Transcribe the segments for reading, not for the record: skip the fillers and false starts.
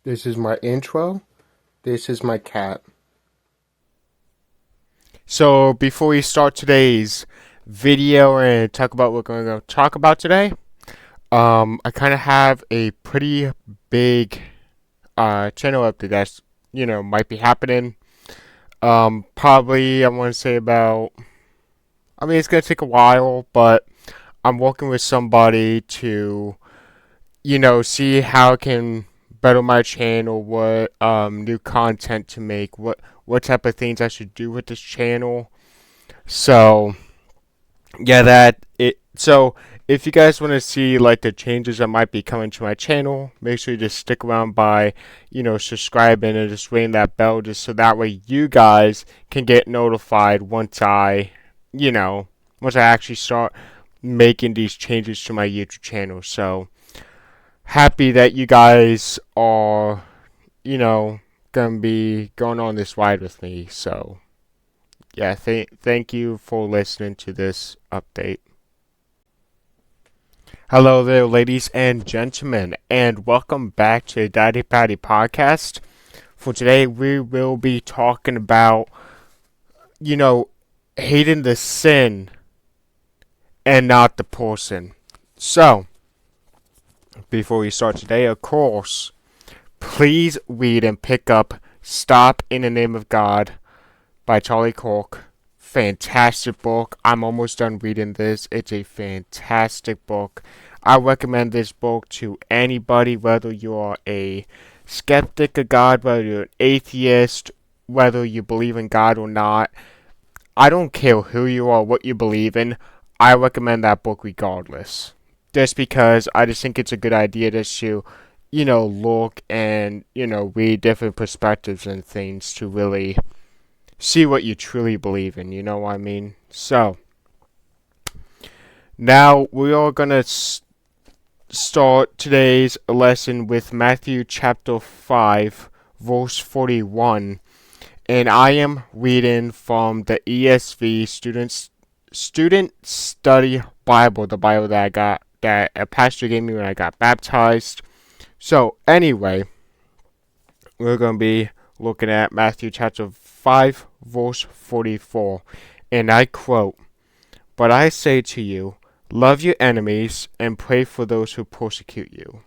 This is my intro. This is my cat. So before we start today's video and talk about what we're going to talk about today, I kind of have a pretty big channel update that's might be happening. Probably I want to say about. I mean, it's gonna take a while, but I'm working with somebody to see how I can better my channel, what new content to make, what type of things I should do with this channel. So yeah, that it. So if you guys want to see like the changes that might be coming to my channel, make sure you just stick around by subscribing and just ring that bell, just so that way you guys can get notified you know once I actually start making these changes to my YouTube channel. So happy that you guys are gonna be going on this ride with me. So yeah, thank you for listening to this update. Hello there, ladies and gentlemen, and welcome back to the Daddy Patty podcast. For today, we will be talking about, you know, hating the sin and not the person. So, before we start today, of course, please read and pick up Stop in the Name of God by Charlie Cork. Fantastic book. I'm almost done reading this. It's a fantastic book. I recommend this book to anybody, whether you are a skeptic of God, whether you're an atheist, whether you believe in God or not. I don't care who you are, what you believe in. I recommend that book regardless. Just because I just think it's a good idea just to, look and, read different perspectives and things to really see what you truly believe in, you know what I mean? So, now we are going to start today's lesson with Matthew chapter 5, verse 41. And I am reading from the ESV Student Study Bible, the Bible that I got, that a pastor gave me when I got baptized. So, anyway, we're going to be looking at Matthew chapter 5, verse 44. And I quote, "But I say to you, love your enemies and pray for those who persecute you."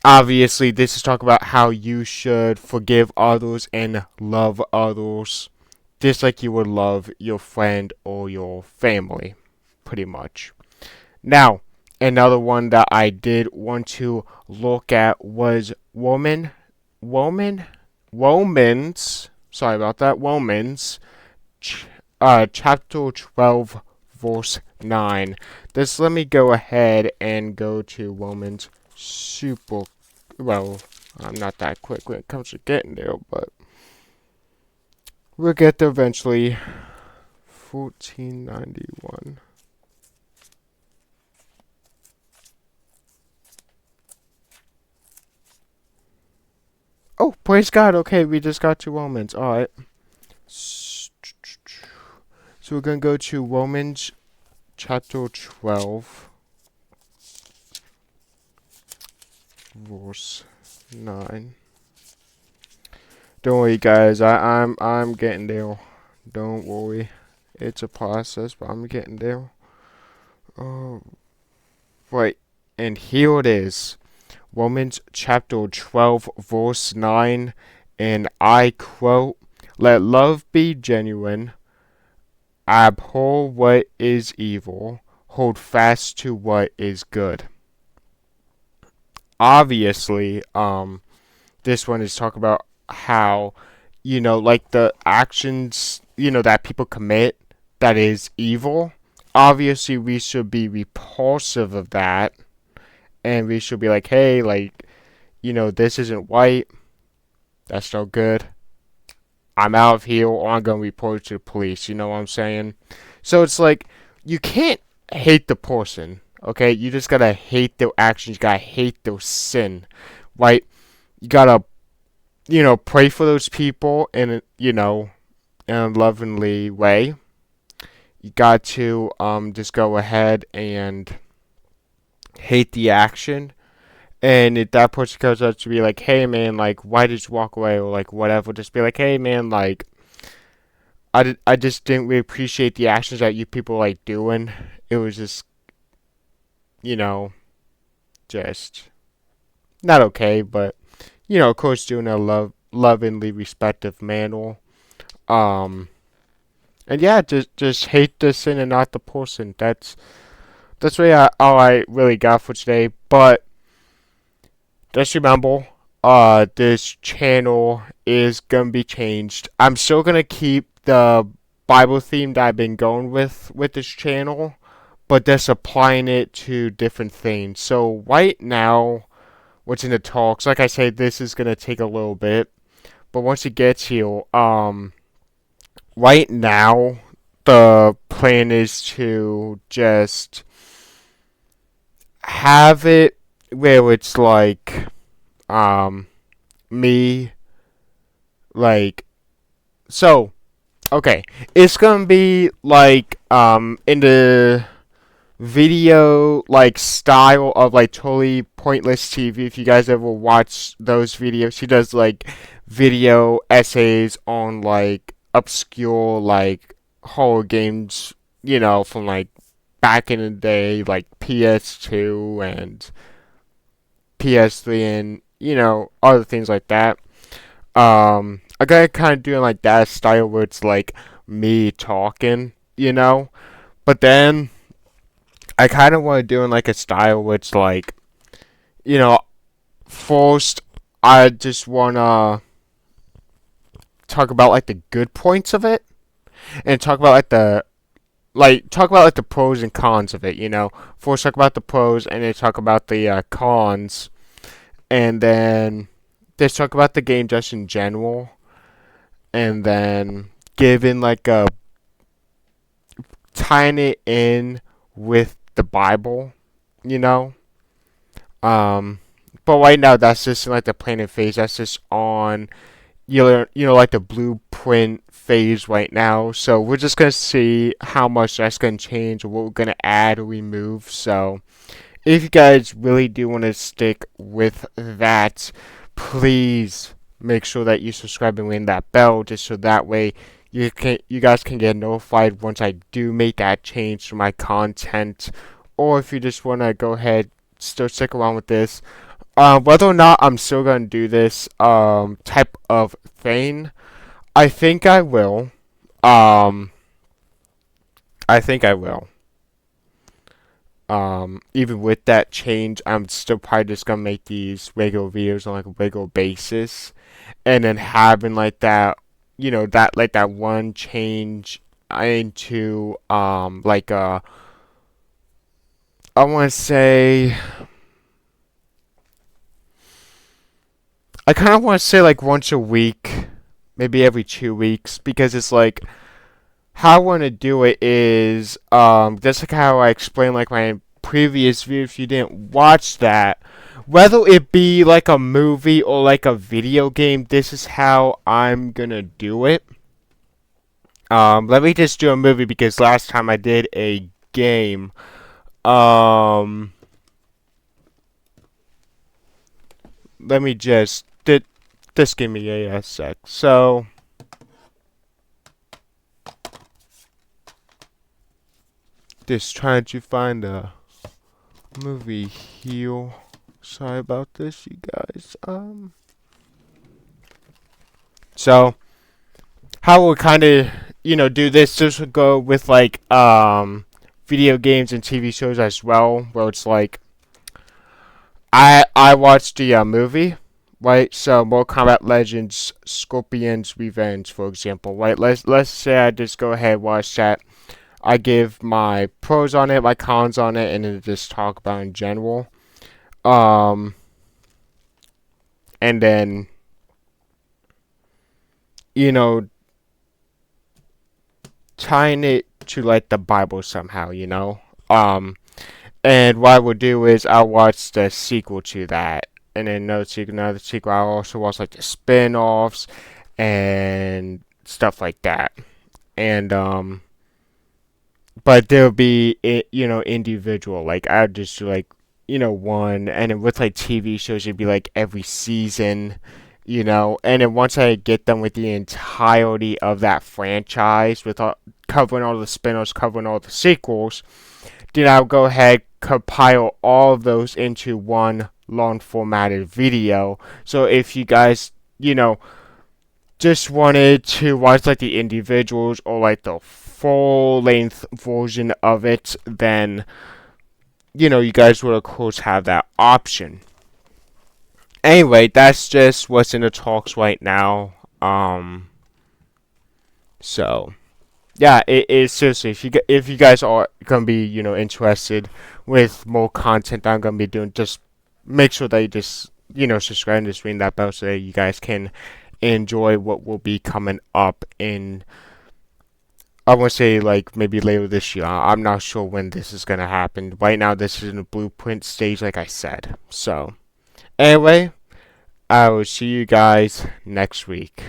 Obviously, this is talking about how you should forgive others and love others, just like you would love your friend or your family, pretty much. Now, another one that I did want to look at was Woman, Romans, sorry about that, Romans, chapter 12, verse 9. Just let me go ahead and go to Romans super, well, I'm not that quick when it comes to getting there, but we'll get there eventually. 1491. Oh, praise God. Okay, we just got to Romans. Alright. So we're going to go to Romans chapter 12, verse 9. Don't worry, guys. I'm getting there. Don't worry. It's a process, but I'm getting there. Oh, right. And here it is. Romans chapter 12, verse 9. And I quote, "Let love be genuine. Abhor what is evil. Hold fast to what is good." Obviously, this one is talking about how, like the actions, that people commit that is evil. Obviously, we should be repulsive of that, and we should be like, hey, like, this isn't right. That's no good. I'm out of here, or I'm gonna report it to the police. You know what I'm saying? So it's like you can't hate the person. Okay, you just gotta hate their actions. You gotta hate their sin, right? You gotta pray for those people in in a lovingly way. You got to just go ahead and hate the action, and if that person goes up to be like, hey man, like why did you walk away, or like whatever, just be like, hey man, like I just didn't really appreciate the actions that you people like doing. It was just, you know, just not okay, but of course, doing a lovingly respective manner. Um, and yeah, just hate the sin and not the person. That's really all I really got for today. But just remember, this channel is gonna be changed. I'm still gonna keep the Bible theme that I've been going with this channel, but just applying it to different things. So right now, what's in the talks? Like I said, this is gonna take a little bit, but once it gets here, right now the plan is to just have it where it's like, me, like, so okay, it's gonna be like in the video like style of like totally pointless TV. If you guys ever watch those videos, she does like video essays on like obscure like horror games, from like back in the day, like PS2 and PS3 and other things like that. I got kind of doing like that style where it's like me talking, but then I kind of want to do in like a style where it's like, you know, first I just want to talk about like the good points of it, and talk about like the pros and cons of it. First talk about the pros, and then talk about the cons, and then just talk about the game just in general, and then giving like a tying it in with the Bible, you know. Um, but right now that's just like the planning phase. That's just on like the blueprint phase right now. So we're just gonna see how much that's gonna change, or what we're gonna add or remove. So if you guys really do want to stick with that, please make sure that you subscribe and ring that bell, just so that way you guys can get notified once I do make that change to my content. Or if you just want to go ahead, still stick around with this. Whether or not I'm still gonna do this type of thing, I think I will. Um, I think I will. Even with that change, I'm still probably just gonna make these regular videos on like a regular basis, and then having like that, that one change into like I want to say, I kind of want to say like once a week, maybe every 2 weeks, because it's like how I want to do it is just like how I explained like my previous video. If you didn't watch that, whether it be like a movie or like a video game, this is how I'm gonna do it. Let me just do a movie because last time I did a game. Um, Let me just give me a sec. So. Just trying to find a movie here. Sorry about this, you guys. So how we'll kind of do this. This would go with like video games and TV shows as well, where it's like I watched the movie. Right, so Mortal Kombat Legends, Scorpion's Revenge, for example. Right, let's say I just go ahead and watch that. I give my pros on it, my cons on it, and then just talk about in general. And then, tying it to like the Bible somehow. And what I would do is I'll watch the sequel to that, and then another sequel. I'll also watch like the spin-offs and stuff like that. And but there'll be individual. Like I just do like one, and then with like TV shows, it'd be like every season, and then once I get done with the entirety of that franchise, with covering all the spin-offs, covering all the sequels, then I'll go ahead, compile all of those into one long formatted video. So if you guys, just wanted to watch like the individuals or like the full length version of it, then you guys would of course have that option. Anyway, that's just what's in the talks right now. So yeah, it is seriously. If you guys are gonna be interested with more content that I'm gonna be doing, just make sure that you just subscribe and just ring that bell so that you guys can enjoy what will be coming up in, I want to say, like maybe later this year. I'm not sure when this is gonna happen. Right now, this is in the blueprint stage, like I said. So anyway, I will see you guys next week.